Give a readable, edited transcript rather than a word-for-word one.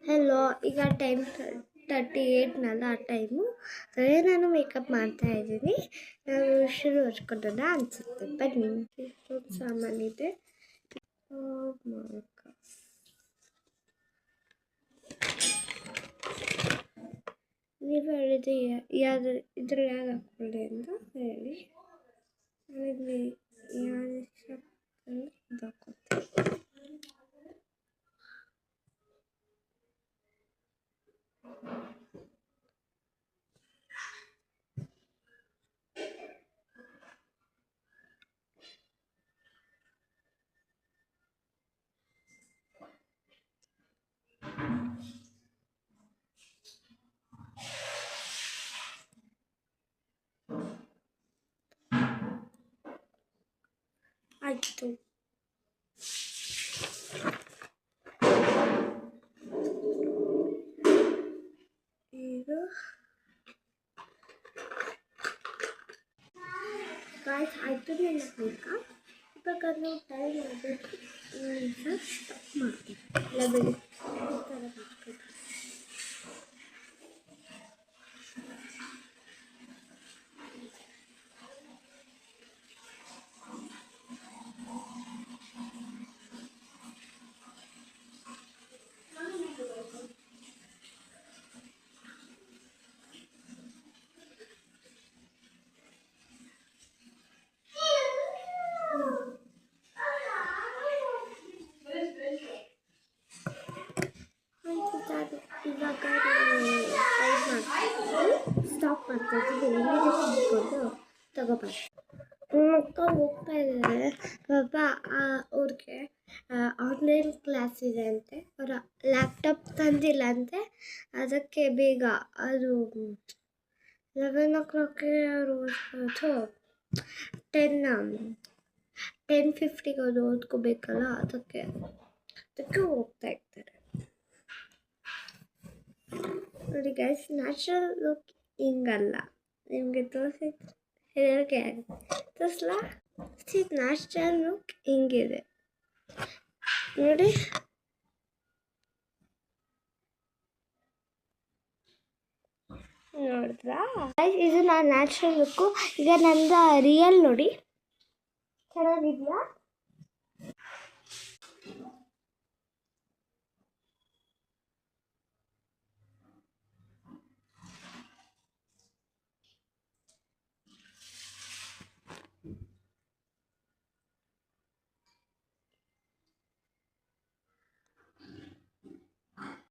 Hello, ಈಗ time 38ನಲ್ಲ ಆ time. ಅದೇ ನಾನು ಮೇಕಪ್ ಮಾಡ್ತಾ ಇದ್ದೀನಿ. ನಾನು ಶುರು ಹಚ್ಕೊಂಡೋಣ ಅನಿಸುತ್ತೆ. ಬನ್ನಿ, ಇಷ್ಟೊಂದು ಸಾಮಾನಿದೆ. ನೀವು ಹೇಳಿದೆ ಯಾವ್ದು ಇದ್ರಲ್ಲಿ ಯಾವ್ದು ಹಾಕ್ಕೊಳ್ಳಿ ಅಂತ ಹೇಳಿ. ಇಲ್ಲಿ ಯಾವ್ದು ಇಷ್ಟ ಇದು ಹಾಕ್ಕೊತೀನಿ. ಆಯಿತು. ಈಗ ಗಾಯ್ಸ್ ಆಯಿತು ನನ್ನ ಮೇಕಪ್. ಇವಾಗ ನಾವು ಟೈಮ್ ಮಾಡಬೇಕು. ಸ್ಟಾಪ್ ಮಾಡ್ತೀವಿ. ಎಲ್ಲ ಬೆಳಿ ಈ ಥರ ಮಾಡ್ಬೇಕು. ಇವಾಗ ಸ್ಟಾಪ್ ಮಾಡ್ತಾ ಇದ್ದೀವಿ. ತಿಳ್ಕೊಂಡು ತಗೋಬಾರ್ದು. ಮಕ್ಕ ಹೋಗ್ತಾ ಇದ್ದಾರೆ. ಪಾಪ ಅವ್ರಿಗೆ ಆನ್ಲೈನ್ ಕ್ಲಾಸ್ ಇದೆ ಅಂತೆ. ಅವರ ಲ್ಯಾಪ್ಟಾಪ್ ತಂದಿಲ್ಲ ಅಂತೆ. ಅದಕ್ಕೆ ಬೇಗ ಅದು 11 o'clockಗೆ ಅವರು 10:50ಗೆ ಅದು ಓದ್ಕೋಬೇಕಲ್ಲ. ಅದಕ್ಕೆ ಹೋಗ್ತಾ ಇರ್ತಾರೆ. ನೋಡಿ ಗೈಸ್, ನ್ಯಾಚುರಲ್ ಲುಕ್ ಹಿಂಗಲ್ಲ. ನಿಮಗೆ ಹೆದರಿಕೆ ತೋರಿಸ್ಲಾ? ನ್ಯಾಚುರಲ್ ಲುಕ್ ಹಿಂಗಿದೆ ನೋಡಿ. ನೋಡಿದ್ರಾ? ಇದು ನಾನು ನ್ಯಾಚುರಲ್ ಲುಕ್ಕು. ಈಗ ನಂದು ರಿಯಲ್ ನೋಡಿ, ಚೆನ್ನಾಗಿದೆಯಾ?